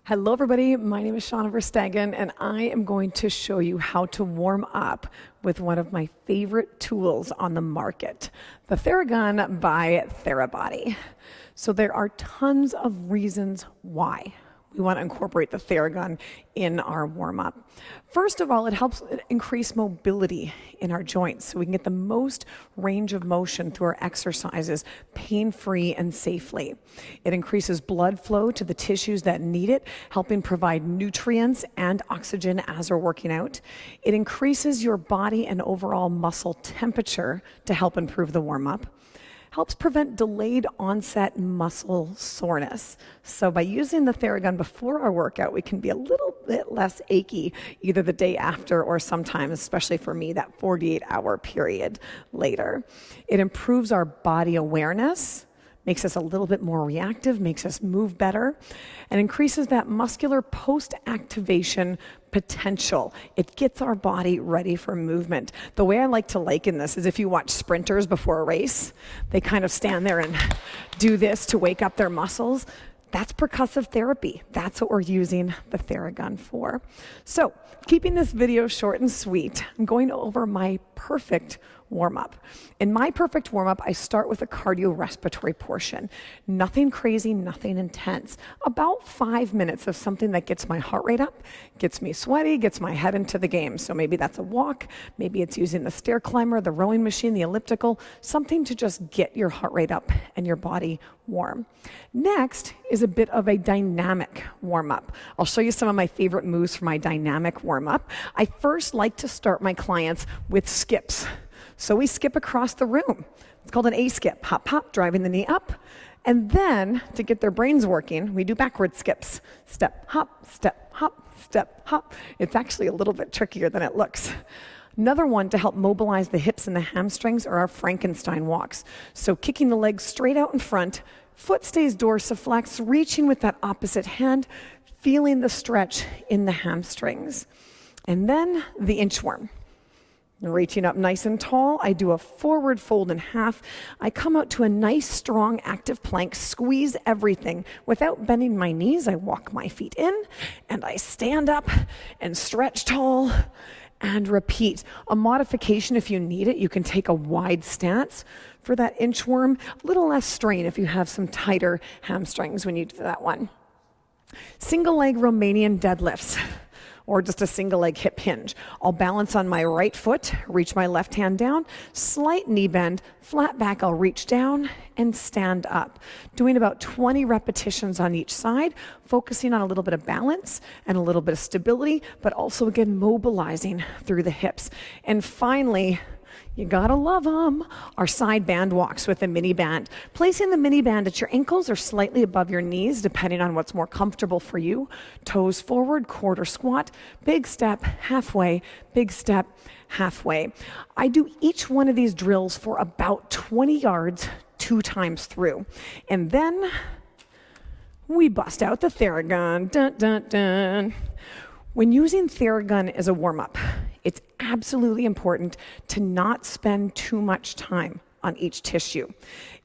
Hello everybody, my name is Shauna Verstegen and I am going to show you how to warm up with one of my favorite tools on the market, the Theragun by Therabody. So there are tons of reasons why we want to incorporate the Theragun in our warm-up. First of all, it helps increase mobility in our joints so we can get the most range of motion through our exercises pain-free and safely. It increases blood flow to the tissues that need it, helping provide nutrients and oxygen as we're working out. It increases your body and overall muscle temperature to help improve the warm-up. Helps prevent delayed onset muscle soreness. So by using the Theragun before our workout, we can be a little bit less achy either the day after or sometimes, especially for me, that 48-hour period later. It improves our body awareness, makes us a little bit more reactive, makes us move better, and increases that muscular post-activation potential. It gets our body ready for movement. The way I like to liken this is if you watch sprinters before a race, they kind of stand there and do this to wake up their muscles. That's percussive therapy. That's what we're using the Theragun for. So, keeping this video short and sweet, I'm going over my perfect warm-up. In my perfect warm-up, I start with a cardiorespiratory portion. Nothing crazy, nothing intense. About 5 minutes of something that gets my heart rate up, gets me sweaty, gets my head into the game. So maybe that's a walk, maybe it's using the stair climber, the rowing machine, the elliptical, something to just get your heart rate up and your body warm. Next is a bit of a dynamic warm-up. I'll show you some of my favorite moves for my dynamic warm-up. I first like to start my clients with skips. So we skip across the room. It's called an A-skip. Hop, hop, driving the knee up. And then, to get their brains working, we do backward skips. Step, hop, step, hop, step, hop. It's actually a little bit trickier than it looks. Another one to help mobilize the hips and the hamstrings are our Frankenstein walks. So kicking the legs straight out in front, foot stays dorsiflex, reaching with that opposite hand, feeling the stretch in the hamstrings. And then the inchworm. Reaching up nice and tall, I do a forward fold in half. I come out to a nice, strong, active plank, squeeze everything. Without bending my knees, I walk my feet in, and I stand up and stretch tall and repeat. A modification, if you need it, you can take a wide stance for that inchworm. A little less strain if you have some tighter hamstrings when you do that one. Single leg Romanian deadlifts, or just a single leg hip hinge. I'll balance on my right foot, reach my left hand down, slight knee bend, flat back, I'll reach down and stand up. Doing about 20 repetitions on each side, focusing on a little bit of balance and a little bit of stability, but also again mobilizing through the hips. And finally, you gotta love them, our side band walks with a mini band. Placing the mini band at your ankles or slightly above your knees, depending on what's more comfortable for you. Toes forward, quarter squat, big step, halfway, big step, halfway. I do each one of these drills for about 20 yards, 2 times through. And then we bust out the Theragun, dun, dun, dun. When using Theragun as a warm-up, it's absolutely important to not spend too much time on each tissue.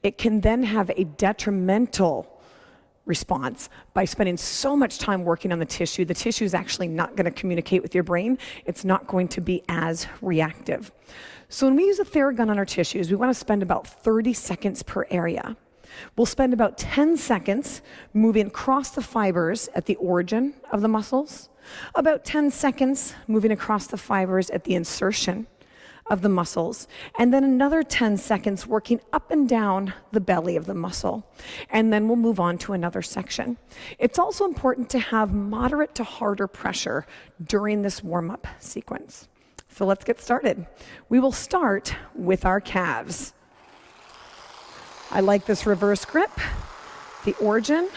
It can then have a detrimental response by spending so much time working on the tissue. The tissue is actually not going to communicate with your brain. It's not going to be as reactive. So when we use a Theragun on our tissues, we want to spend about 30 seconds per area. We'll spend about 10 seconds moving across the fibers at the origin of the muscles, about 10 seconds moving across the fibers at the insertion of the muscles, and then another 10 seconds working up and down the belly of the muscle. And then we'll move on to another section. It's also important to have moderate to harder pressure during this warm-up sequence. So let's get started. We will start with our calves. I like this reverse grip, the origin.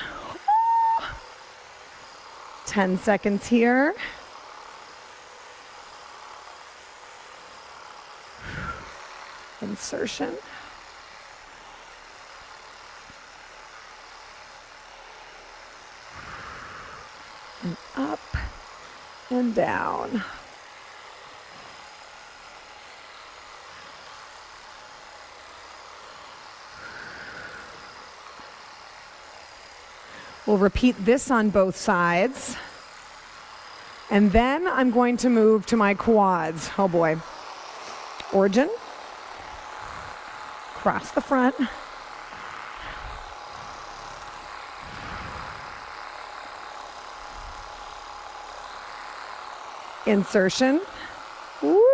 10 seconds here. Insertion. And up and down. We'll repeat this on both sides. And then I'm going to move to my quads. Oh boy. Origin. Cross the front. Insertion. Woo!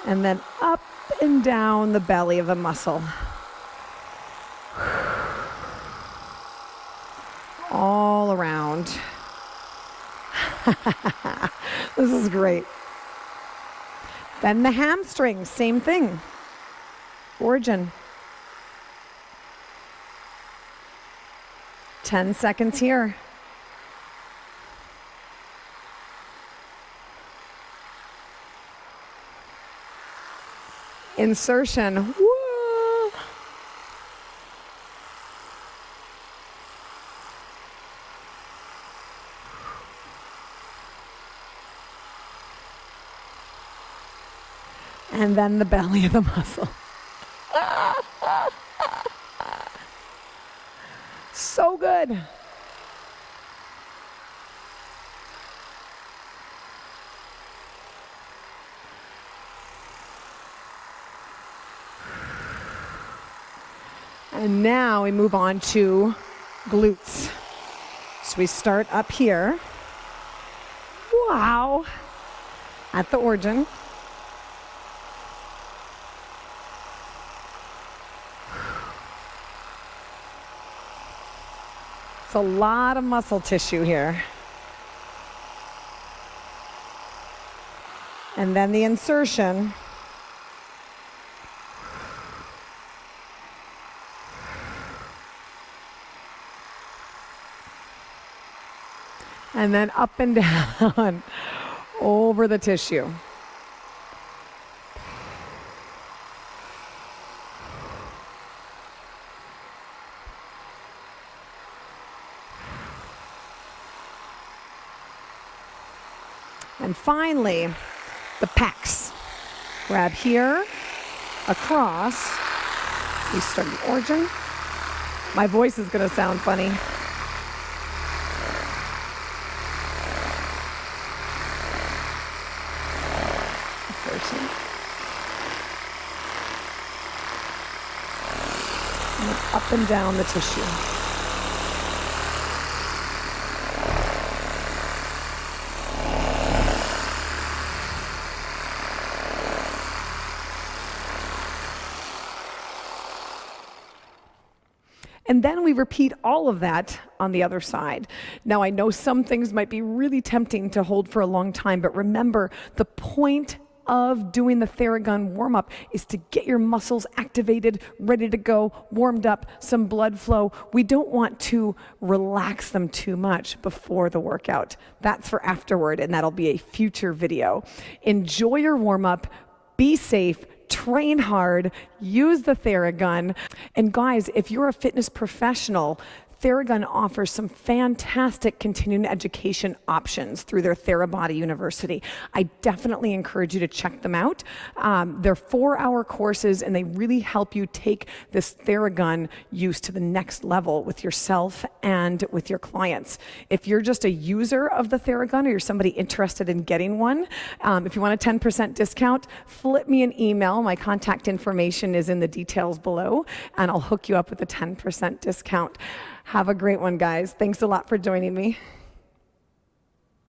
And then up and down the belly of the muscle. All around. This is great. Then the hamstrings, same thing. Origin. 10 seconds here. Insertion. Woo! And then the belly of the muscle. So good. And now we move on to glutes. So we start up here. Wow. At the origin. It's a lot of muscle tissue here. And then the insertion. And then up and down over the tissue. And finally, the pecs. Grab here, across. We start the origin. My voice is going to sound funny. And up and down the tissue. And then we repeat all of that on the other side. Now, I know some things might be really tempting to hold for a long time, but remember, the point of doing the Theragun warm-up is to get your muscles activated, ready to go, warmed up, some blood flow. We don't want to relax them too much before the workout. That's for afterward, and that'll be a future video. Enjoy your warm-up, be safe, train hard, use the Theragun. And guys, if you're a fitness professional, Theragun offers some fantastic continuing education options through their Therabody University. I definitely encourage you to check them out. They're 4-hour courses, and they really help you take this Theragun use to the next level with yourself and with your clients. If you're just a user of the Theragun or you're somebody interested in getting one, if you want a 10% discount, flip me an email. My contact information is in the details below, and I'll hook you up with a 10% discount. Have a great one, guys. Thanks a lot for joining me.